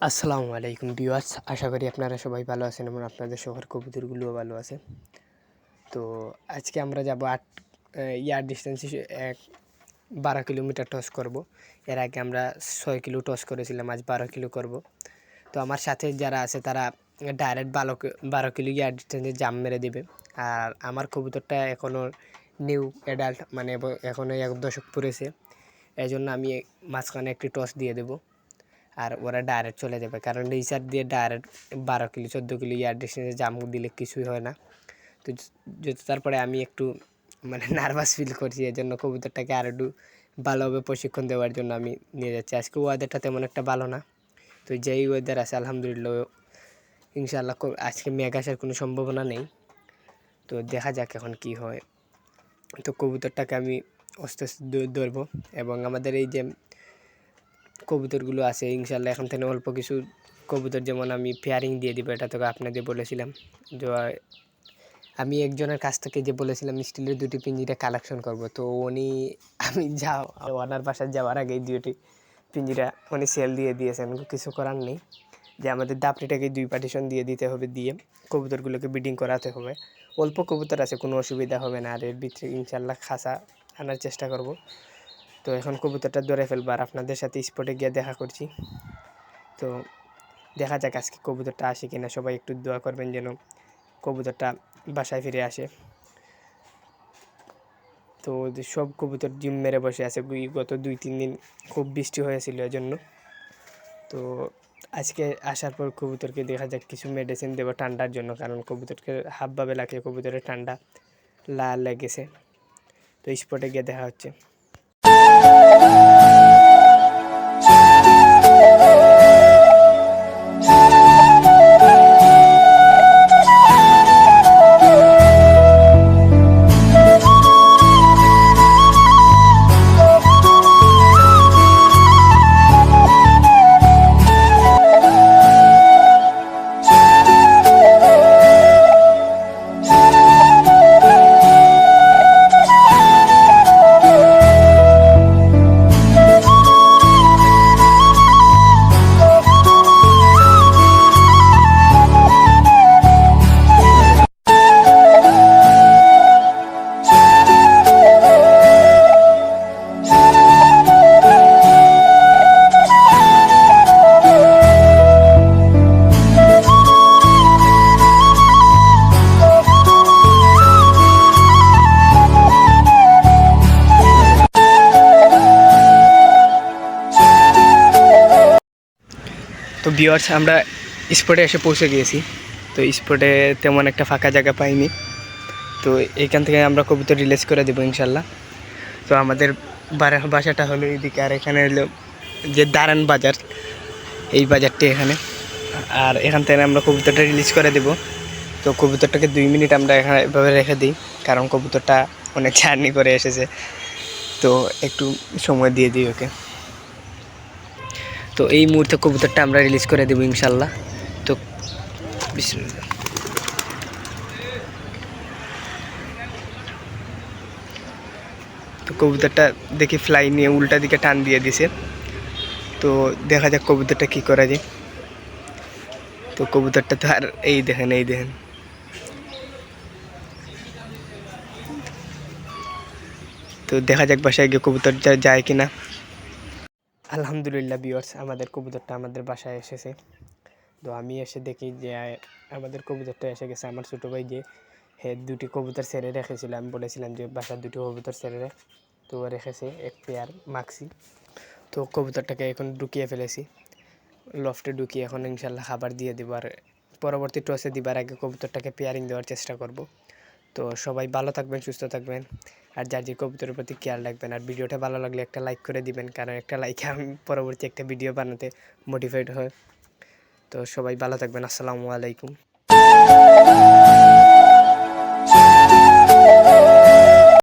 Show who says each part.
Speaker 1: আসসালামু আলাইকুম ভিউয়ার্স, আশা করি আপনারা সবাই ভালো আছেন এবং আপনাদের সবার কবুতরগুলোও ভালো আছে। তো আজকে আমরা যাব 8 ইয়ার ডিস্টেন্সে 12 কিলোমিটার টস করব। এর আগে আমরা 6 কিলো টস করেছিলাম, আজ 12 কিলো করব। তো আমার সাথে যারা আছে তারা ডাইরেক্ট 12 কিলো ইয়ার ডিস্টেন্সে জাম্প মেরে দেবে। আর আমার কবুতরটা এখনও নিউ অ্যাডাল্ট, মানে এখনও 1 দশক পড়েছে, এই জন্য আমি মাঝখানে একটি টস দিয়ে দেবো আর ওরা ডাইরেক্ট চলে যাবে, কারণ রিচার্জ দিয়ে ডাইরেক্ট 12 কিলো 14 কিলো ইয়ার ডিস্টেন্সে জাম্প দিলে কিছুই হয় না। তো তারপরে আমি একটু নার্ভাস ফিল করছি, এই জন্য কবুতরটাকে আর একটু ভালোভাবে প্রশিক্ষণ দেওয়ার জন্য আমি নিয়ে যাচ্ছি। আজকে ওয়েদারটা তেমন একটা ভালো না, তো যেই ওয়েদার আছে আলহামদুলিল্লাহ ইনশাআল্লাহ আজকে মেঘ আসার কোনো সম্ভাবনা নেই। তো দেখা যাক এখন কি হয়। তো কবুতরটাকে আমি আস্তে আস্তে ধরবো এবং আমাদের এই যে কবুতরগুলো আছে ইনশাআল্লাহ এখন থেকে অল্প কিছু কবুতর, যেমন আমি পেয়ারিং দিয়ে দিব, এটা তোকে আপনাদের বলেছিলাম। যে আমি একজনের কাছ থেকে যে বলেছিলাম স্টিলের 2টি পিঞ্জিরা কালেকশন করব, তো আমি ওনার বাসায় যাওয়ার আগেই 2টি পিঞ্জিরা উনি সেল দিয়ে দিয়েছেন। কিছু করার নেই, যে আমাদের দাপড়িটাকে 2 পার্টিশন দিয়ে দিতে হবে, দিয়ে কবুতরগুলোকে ব্রিডিং করাতে হবে। অল্প কবুতর আছে, কোনো অসুবিধা হবে না, আর এর ভিতরে ইনশাআল্লাহ খাসা আনার চেষ্টা করব। তো এখন কবুতরটা ধরে ফেলবো আর আপনাদের সাথে স্পটে গিয়ে দেখা করছি। তো দেখা যাক আজকে কবুতরটা আসে কিনা। সবাই একটু দোয়া করবেন যেন কবুতরটা বাসায় ফিরে আসে। তো সব কবুতর ডিম মেরে বসে আছে, গত 2-3 দিন খুব বৃষ্টি হয়েছিল এজন্য। তো আজকে আসার পর কবুতরকে দেখা যাক কিছু মেডিসিন দেবো ঠান্ডার জন্য, কারণ কবুতরকে হাবভাবে লাগে, কবুতরের ঠান্ডা লেগেছে। তো স্পটে গিয়ে দেখা হচ্ছে। তো ভিউয়ার্স, আমরা স্পটে এসে পৌঁছে গিয়েছি। তো স্পটে তেমন একটা ফাঁকা জায়গা পাইনি, তো এইখান থেকে আমরা কবুতর রিলিজ করে দেবো ইনশাল্লাহ। তো আমাদের বাসাটা হলো এইদিকে, আর এখানে হলো যে দারান বাজার, এই বাজারটি এখানে। আর এখান থেকে আমরা কবুতরটা রিলিজ করে দেব। তো কবুতরটাকে 2 মিনিট আমরা এখানে এভাবে রেখে দিই, কারণ কবুতরটা অনেক জার্নি করে এসেছে, তো একটু সময় দিয়ে দিই ওকে। তো এই মুহূর্তে কবুতরটা আমরা রিলিজ করে দেবো ইনশাল্লাহ। তো বিসমিল্লাহ। তো কবুতরটা দেখি ফ্লাই নিয়ে উল্টা দিকে টান দিয়ে দিছে, তো দেখা যাক কবুতরটা কি করা যায়। তো কবুতরটা তো আর এই দেখেন তো দেখা যাক বাসায় গিয়ে কবুতরটা যায় কিনা। আলহামদুলিল্লাহ ভিউয়ার্স, আমাদের কবুতরটা আমাদের বাসায় এসেছে। তো আমি এসে দেখি যে আমাদের কবুতরটা এসে গেছে। আমার ছোটো ভাই যে 2টি কবুতর ছেড়ে রেখেছিল, আমি বলেছিলাম যে বাসার 2টি কবুতর ছেড়ে রেখ, তো রেখেছে 1 পেয়ার মাক্সি। তো কবুতরটাকে এখন ঢুকিয়ে ফেলেছি লফটে, ঢুকিয়ে এখন ইনশাল্লাহ খাবার দিয়ে দেবো। আর পরবর্তী টসে দিবার আগে কবুতরটাকে পেয়ারিং দেওয়ার চেষ্টা করব। তো সবাই ভালো থাকবেন, সুস্থ থাকবেন, আর যার যে কবুতরের প্রতি খেয়াল রাখবেন। আর ভিডিওটা ভালো লাগলে একটা লাইক করে দিবেন, কারণ একটা লাইকে আমি পরবর্তী একটা ভিডিও বানাতে মোটিভেট হয়। তো সবাই ভালো থাকবেন। আসসালামু আলাইকুম।